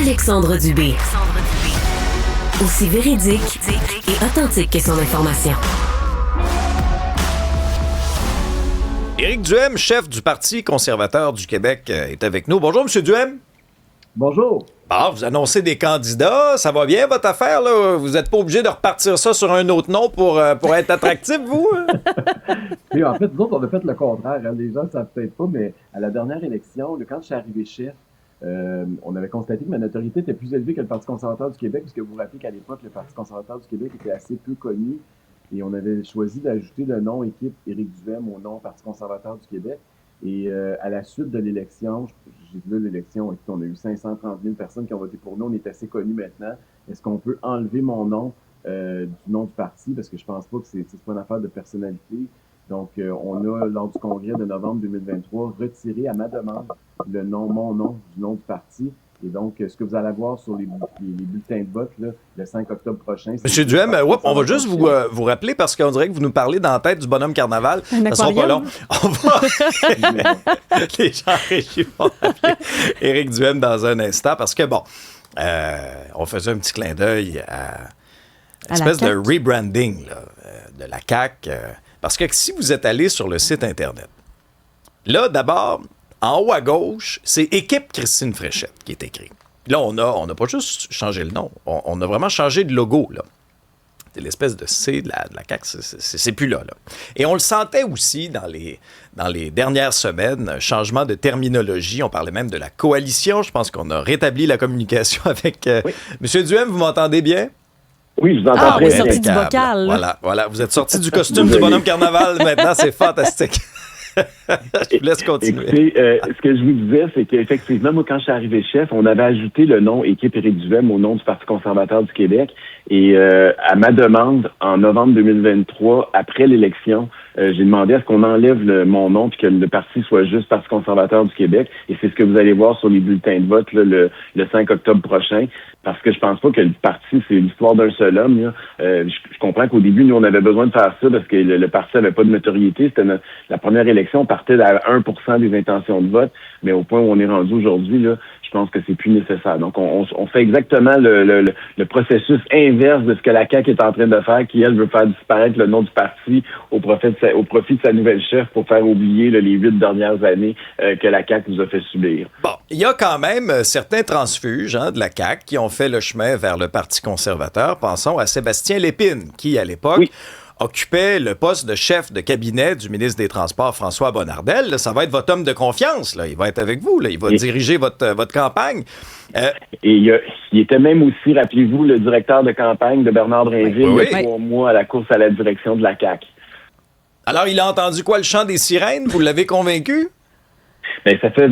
Alexandre Dubé. Aussi véridique et authentique que son information. Éric Duhem, chef du Parti conservateur du Québec, est avec nous. Bonjour, M. Duhem. Bonjour. Ah, vous annoncez des candidats. Ça va bien, votre affaire, là? Vous n'êtes pas obligé de repartir ça sur un autre nom pour être attractif, vous? Et en fait, nous autres, on a fait le contraire. Hein. Les gens ne savent peut-être pas, mais à la dernière élection, quand je suis arrivé chef, on avait constaté que ma notoriété était plus élevée que le Parti conservateur du Québec, puisque vous vous rappelez qu'à l'époque, le Parti conservateur du Québec était assez peu connu. Et on avait choisi d'ajouter le nom équipe Éric Duhem au nom Parti conservateur du Québec. Et à la suite de l'élection, j'ai vu l'élection, on a eu 530 000 personnes qui ont voté pour nous. On est assez connus maintenant. Est-ce qu'on peut enlever mon nom du nom du parti? Parce que je pense pas que c'est pas une affaire de personnalité. Donc, on a, lors du congrès de novembre 2023, retiré à ma demande mon nom du nom du parti. Et donc, ce que vous allez voir sur les bulletins de vote, là, le 5 octobre prochain... Monsieur Duhem, on va juste vous rappeler, parce qu'on dirait que vous nous parlez dans la tête du bonhomme carnaval. Ça sera pas long. On va... Les gens réunis vont appeler Éric Duhem dans un instant, parce que, on faisait un petit clin d'œil à une espèce de rebranding là, de la CAQ. Parce que si vous êtes allé sur le site Internet, là, d'abord... En haut à gauche, c'est Équipe Christine Fréchette qui est écrit. Là, on n'a pas juste changé le nom, on a vraiment changé de logo, là. C'est l'espèce de C de la CAQ, c'est plus là. Et on le sentait aussi dans les dernières semaines, un changement de terminologie. On parlait même de la coalition. Je pense qu'on a rétabli la communication avec... Oui. Monsieur Duhem, vous m'entendez bien? Oui, je vous entends très bien. Ah, vous êtes sorti du bocal. Voilà. Vous êtes sorti du costume du bonhomme carnaval. Maintenant, c'est fantastique. Je vous laisse continuer. Écoutez, ce que je vous disais, c'est qu'effectivement, moi, quand je suis arrivé chef, on avait ajouté le nom Équipe Éric Duhem au nom du Parti conservateur du Québec. Et à ma demande, en novembre 2023, après l'élection, j'ai demandé à ce qu'on enlève mon nom puis que le parti soit juste Parti conservateur du Québec. Et c'est ce que vous allez voir sur les bulletins de vote là, le 5 octobre prochain. Parce que je pense pas que le parti, c'est l'histoire d'un seul homme. Là. Je comprends qu'au début, nous, on avait besoin de faire ça parce que le parti avait pas de notoriété. C'était la première élection, on partait à 1% des intentions de vote. Mais au point où on est rendu aujourd'hui, là, je pense que c'est plus nécessaire. Donc, on fait exactement le processus inverse de ce que la CAQ est en train de faire, qui, elle, veut faire disparaître le nom du parti au profit de sa nouvelle chef pour faire oublier les 8 dernières années que la CAQ nous a fait subir. Bon, il y a quand même certains transfuges de la CAQ qui ont fait le chemin vers le Parti conservateur. Pensons à Sébastien Lépine, qui, à l'époque... Oui. occupait le poste de chef de cabinet du ministre des Transports, François Bonnardel. Là, ça va être votre homme de confiance. Là. Il va être avec vous. Là. Il va diriger votre campagne. Et il était même aussi, rappelez-vous, le directeur de campagne de Bernard Drinville il y a 3 mois à la course à la direction de la CAQ. Alors, il a entendu quoi, le chant des sirènes? Vous l'avez convaincu? Bien, ça fait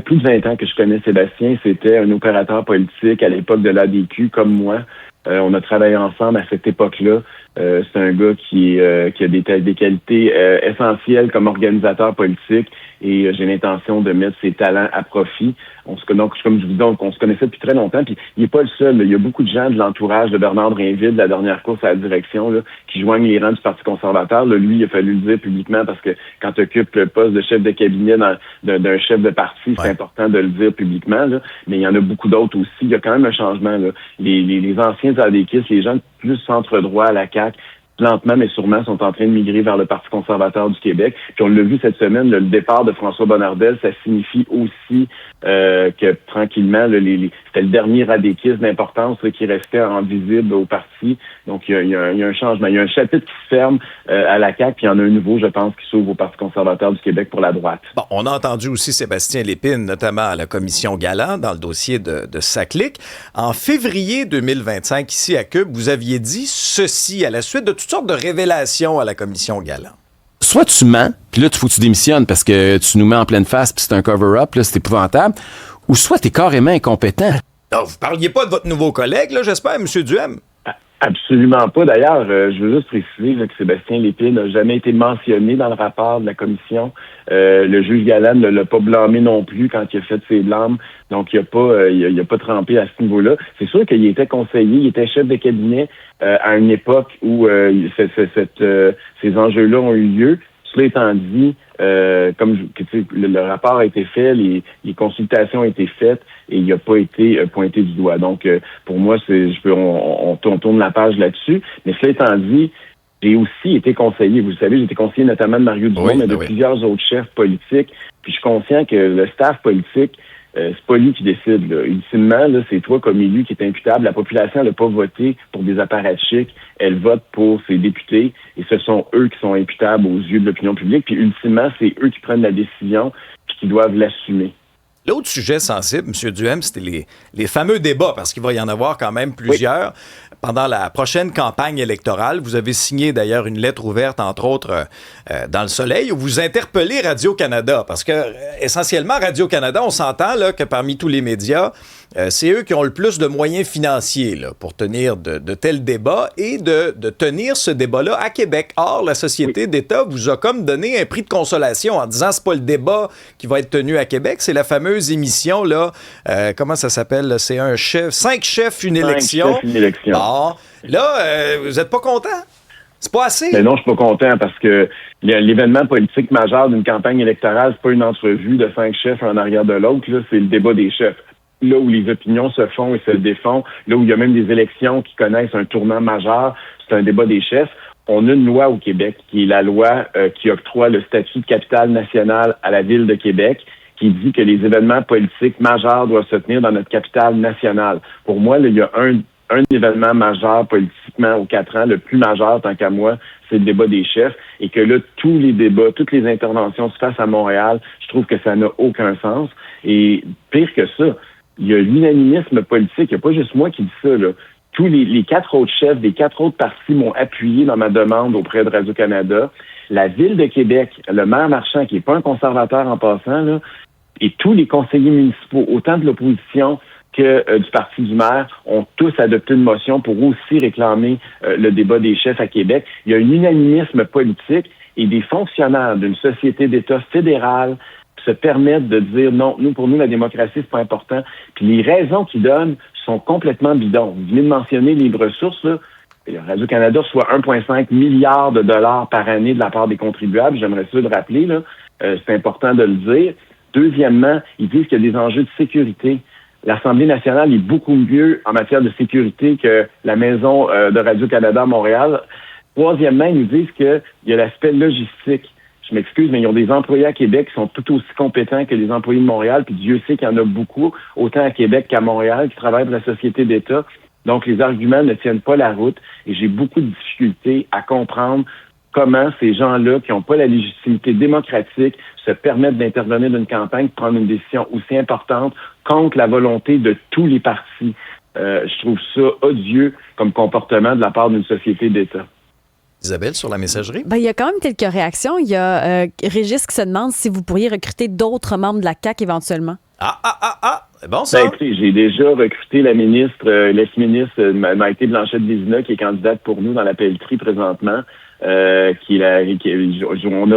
plus de 20 ans que je connais Sébastien. C'était un opérateur politique à l'époque de l'ADQ, comme moi. On a travaillé ensemble à cette époque-là. C'est un gars qui a des qualités essentielles comme organisateur politique et j'ai l'intention de mettre ses talents à profit. Donc, comme je vous dis, on se connaissait depuis très longtemps. Puis il n'est pas le seul. Là. Il y a beaucoup de gens de l'entourage de Bernard Drinville, de la dernière course à la direction, là, qui joignent les rangs du Parti conservateur. Là, lui, il a fallu le dire publiquement parce que quand tu occupes le poste de chef de cabinet d'un chef de parti, c'est important de le dire publiquement. Là. Mais il y en a beaucoup d'autres aussi. Il y a quand même un changement. Là. Les anciens adéquistes, les gens plus centre-droit à la CAQ, lentement mais sûrement, sont en train de migrer vers le Parti conservateur du Québec. Puis on l'a vu cette semaine, le départ de François Bonnardel, ça signifie aussi que tranquillement, c'était le dernier radéquiste d'importance qui restait en visible au parti. Donc il y a un changement. Il y a un chapitre qui se ferme à la CAQ, puis il y en a un nouveau, je pense, qui s'ouvre au Parti conservateur du Québec pour la droite. Bon, on a entendu aussi Sébastien Lépine, notamment à la commission Galland, dans le dossier de sa clique. En février 2025, ici à Cube, vous aviez dit ceci à la suite de toutes sortes de révélations à la commission Galland. Soit tu mens, puis là, il faut que tu démissionnes parce que tu nous mets en pleine face, puis c'est un cover-up, là, c'est épouvantable, ou soit tu es carrément incompétent. Non, vous parliez pas de votre nouveau collègue, là, j'espère, M. Duhem? Absolument pas. D'ailleurs, je veux juste préciser là, que Sébastien Lépine n'a jamais été mentionné dans le rapport de la commission. Le juge Galland ne l'a pas blâmé non plus quand il a fait ses blâmes. Donc, il a pas trempé à ce niveau-là. C'est sûr qu'il était conseiller, il était chef de cabinet à une époque où ces enjeux-là ont eu lieu. Cela étant dit, le rapport a été fait, les consultations ont été faites et il n'a pas été pointé du doigt. Donc, pour moi, on tourne la page là-dessus. Mais cela étant dit, j'ai aussi été conseiller. Vous le savez, j'ai été conseiller notamment de Mario Dumont, mais de plusieurs autres chefs politiques. Puis je suis conscient que le staff politique, c'est pas lui qui décide. Là. Ultimement, là, c'est toi comme élu qui est imputable. La population n'a pas voté pour des apparatchiks. Elle vote pour ses députés et ce sont eux qui sont imputables aux yeux de l'opinion publique. Puis ultimement, c'est eux qui prennent la décision puis qui doivent l'assumer. L'autre sujet sensible, M. Duhem, c'était les fameux débats, parce qu'il va y en avoir quand même plusieurs. Oui. Pendant la prochaine campagne électorale, vous avez signé d'ailleurs une lettre ouverte, entre autres, dans Le Soleil, où vous interpellez Radio-Canada, parce que essentiellement, Radio-Canada, on s'entend là, que parmi tous les médias, c'est eux qui ont le plus de moyens financiers là, pour tenir de tels débats et de tenir ce débat-là à Québec. Or, la Société d'État vous a comme donné un prix de consolation en disant c'est pas le débat qui va être tenu à Québec, c'est la fameuse émission, là, comment ça s'appelle? Là? C'est 5 chefs, une élection. 5 chefs, une élection. Bon, là, vous êtes pas content? C'est pas assez? Mais non, je suis pas content parce que l'événement politique majeur d'une campagne électorale, c'est pas une entrevue de 5 chefs en arrière de l'autre, là, c'est le débat des chefs. Là où les opinions se font et se défont, là où il y a même des élections qui connaissent un tournant majeur, c'est un débat des chefs. On a une loi au Québec qui est la loi qui octroie le statut de capitale nationale à la Ville de Québec, qui dit que les événements politiques majeurs doivent se tenir dans notre capitale nationale. Pour moi, là, il y a un événement majeur politiquement aux 4 ans, le plus majeur tant qu'à moi, c'est le débat des chefs, et que là, tous les débats, toutes les interventions se fassent à Montréal, je trouve que ça n'a aucun sens. Et pire que ça, il y a l'unanimisme politique, il n'y a pas juste moi qui dis ça, là. Tous les 4 autres chefs des 4 autres partis m'ont appuyé dans ma demande auprès de Radio-Canada. La Ville de Québec, le maire Marchand, qui n'est pas un conservateur en passant, là, et tous les conseillers municipaux, autant de l'opposition que du parti du maire, ont tous adopté une motion pour aussi réclamer le débat des chefs à Québec. Il y a un unanimisme politique et des fonctionnaires d'une société d'État fédérale se permettent de dire non, pour nous, la démocratie, c'est pas important. Puis les raisons qu'ils donnent sont complètement bidons. Vous venez de mentionner les ressources, là. Radio-Canada reçoit 1,5 milliard de dollars par année de la part des contribuables. J'aimerais ça le rappeler, là. C'est important de le dire. Deuxièmement, ils disent qu'il y a des enjeux de sécurité. L'Assemblée nationale est beaucoup mieux en matière de sécurité que la maison de Radio-Canada à Montréal. Troisièmement, ils nous disent qu'il y a l'aspect logistique. Je m'excuse, mais ils ont des employés à Québec qui sont tout aussi compétents que les employés de Montréal, puis Dieu sait qu'il y en a beaucoup, autant à Québec qu'à Montréal, qui travaillent pour la Société d'État. Donc, les arguments ne tiennent pas la route et j'ai beaucoup de difficultés à comprendre comment ces gens-là, qui n'ont pas la légitimité démocratique, se permettent d'intervenir dans une campagne, prendre une décision aussi importante contre la volonté de tous les partis. Je trouve ça odieux comme comportement de la part d'une société d'État. Isabelle, sur la messagerie? Il y a quand même quelques réactions. Il y a Régis qui se demande si vous pourriez recruter d'autres membres de la CAQ éventuellement. C'est bon, ça? Écoutez, j'ai déjà recruté la ministre, l'ex-ministre Maïté Blanchette-Vézina, qui est candidate pour nous dans la pelleterie présentement. On a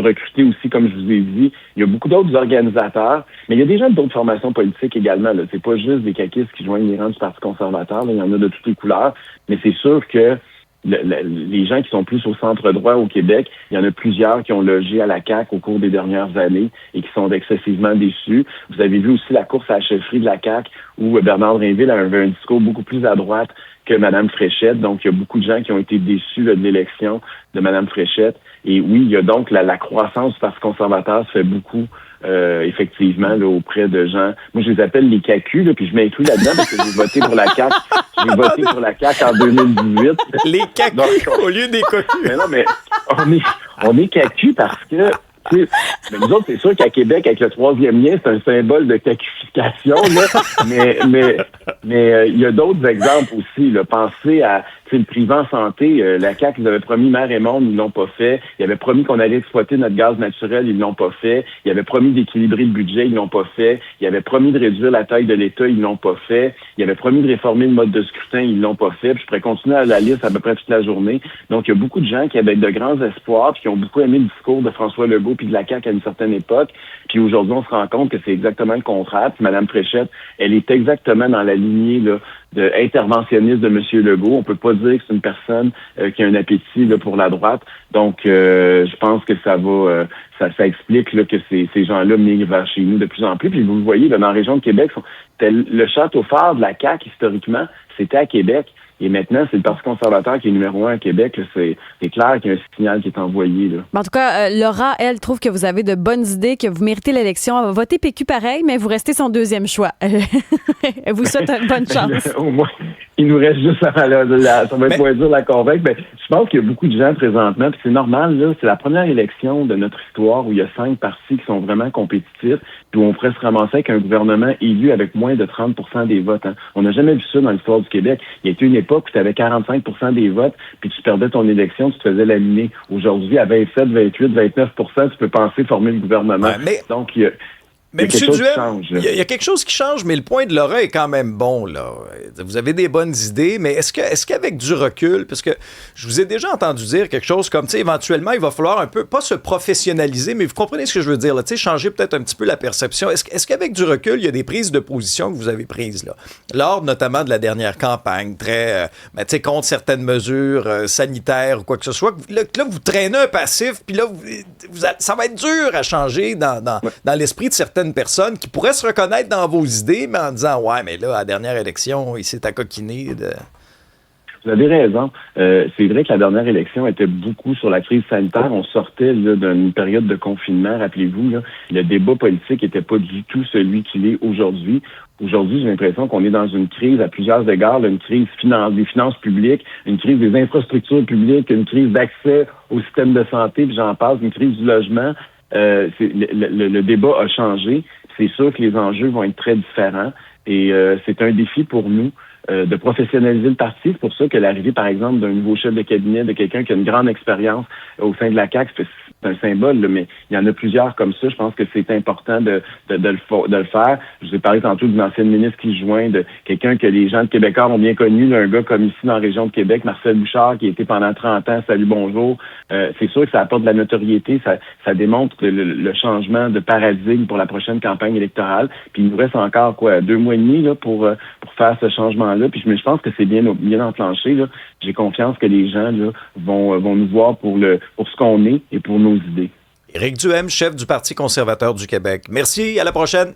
recruté aussi, comme je vous ai dit, il y a beaucoup d'autres organisateurs, mais il y a des gens d'autres formations politiques également. Là. C'est pas juste des caquistes qui joignent les rangs du Parti conservateur, là. Il y en a de toutes les couleurs, mais c'est sûr que les gens qui sont plus au centre droit au Québec, il y en a plusieurs qui ont logé à la CAQ au cours des dernières années et qui sont excessivement déçus. Vous avez vu aussi la course à la chefferie de la CAQ où Bernard Drinville avait un discours beaucoup plus à droite que Mme Fréchette. Donc, il y a beaucoup de gens qui ont été déçus là, de l'élection de Mme Fréchette. Et oui, il y a donc la croissance du Parti conservateur se fait beaucoup effectivement là, auprès de gens. Moi, je les appelle les CAQ, là, puis je m'inclus là-dedans parce que j'ai voté pour la CAQ. J'ai voté pour la CAQ en 2018. Les CAQ au lieu des cocus. Mais non, mais on est CAQ parce que mais nous autres, c'est sûr qu'à Québec, avec le 3e lien, c'est un symbole de caquification, là. mais il y a d'autres exemples aussi, là. Pensez à le privé en santé. La CAQ, ils avaient promis Mer et Monde, ils l'ont pas fait. Ils avaient promis qu'on allait exploiter notre gaz naturel, ils l'ont pas fait. Ils avaient promis d'équilibrer le budget, ils l'ont pas fait. Ils avaient promis de réduire la taille de l'État, ils l'ont pas fait. Ils avaient promis de réformer le mode de scrutin, ils l'ont pas fait. Puis je pourrais continuer à la liste à peu près toute la journée. Donc, il y a beaucoup de gens qui avaient de grands espoirs puis qui ont beaucoup aimé le discours de François Legault puis de la CAQ à une certaine époque. Puis aujourd'hui, on se rend compte que c'est exactement le contraire. Puis Mme Fréchette, elle est exactement dans la lignée là, interventionniste de M. Legault. On peut pas dire que c'est une personne qui a un appétit là, pour la droite. Donc, je pense que ça va, ça explique là, que ces gens-là migrent vers chez nous de plus en plus. Puis vous le voyez, là, dans la région de Québec, le château phare de la CAQ, historiquement, c'était à Québec. Et maintenant, c'est le Parti conservateur qui est numéro 1 à Québec. Là. C'est clair qu'il y a un signal qui est envoyé. Là. En tout cas, Laura, elle, trouve que vous avez de bonnes idées, que vous méritez l'élection. Elle va voter PQ pareil, mais vous restez son deuxième choix. Elle vous souhaite une bonne chance. Au moins, il nous reste juste ça va être moins dur la convaincre. Ben, je pense qu'il y a beaucoup de gens présentement, puis c'est normal, là, c'est la première élection de notre histoire où il y a 5 partis qui sont vraiment compétitifs, puis où on pourrait se ramasser avec un gouvernement élu avec moins de 30% des votes. Hein. On n'a jamais vu ça dans l'histoire du Québec. Il y a été une époque où tu avais 45% des votes, puis tu perdais ton élection, tu te faisais laminer. Aujourd'hui, à 27, 28, 29%, tu peux penser former le gouvernement. Ouais, donc, il y a mais M. Duhem, il y a quelque chose qui change, mais le point de Laura est quand même bon, là. Vous avez des bonnes idées, mais est-ce qu'avec du recul, parce que je vous ai déjà entendu dire quelque chose comme, tu sais, éventuellement, il va falloir un peu, pas se professionnaliser, mais vous comprenez ce que je veux dire, là, tu sais, changer peut-être un petit peu la perception. Est-ce qu'avec du recul, il y a des prises de position que vous avez prises, là, lors notamment de la dernière campagne, très, tu sais, contre certaines mesures sanitaires ou quoi que ce soit, que là, vous traînez un passif, puis là, ça va être dur à changer dans l'esprit de certaines personnes qui pourraient se reconnaître dans vos idées, mais en disant, ouais, mais là, à la dernière élection, il s'est accoquiné de... Vous avez raison. C'est vrai que la dernière élection était beaucoup sur la crise sanitaire. On sortait là, d'une période de confinement, rappelez-vous. Là, le débat politique n'était pas du tout celui qu'il est aujourd'hui. Aujourd'hui, j'ai l'impression qu'on est dans une crise à plusieurs égards, là, une crise des finances publiques, une crise des infrastructures publiques, une crise d'accès au système de santé, puis j'en passe, une crise du logement. Le débat a changé. C'est sûr que les enjeux vont être très différents et c'est un défi pour nous de professionnaliser le parti. C'est pour ça que l'arrivée, par exemple, d'un nouveau chef de cabinet, de quelqu'un qui a une grande expérience au sein de la CAQ, c'est un symbole, là, mais il y en a plusieurs comme ça. Je pense que c'est important de le faire. Je vous ai parlé tantôt d'une ancienne ministre qui joint, de quelqu'un que les gens de Québécois ont bien connu, là, un gars comme ici dans la région de Québec, Marcel Bouchard, qui a été pendant 30 ans, salut, bonjour. C'est sûr que ça apporte de la notoriété, ça démontre le changement de paradigme pour la prochaine campagne électorale. Puis il nous reste encore 2 mois et demi là, pour faire ce changement-là. Puis je pense que c'est bien enclenché. Là. J'ai confiance que les gens là, vont nous voir pour ce qu'on est et pour nos idées. Éric Duhem, chef du Parti conservateur du Québec. Merci, à la prochaine.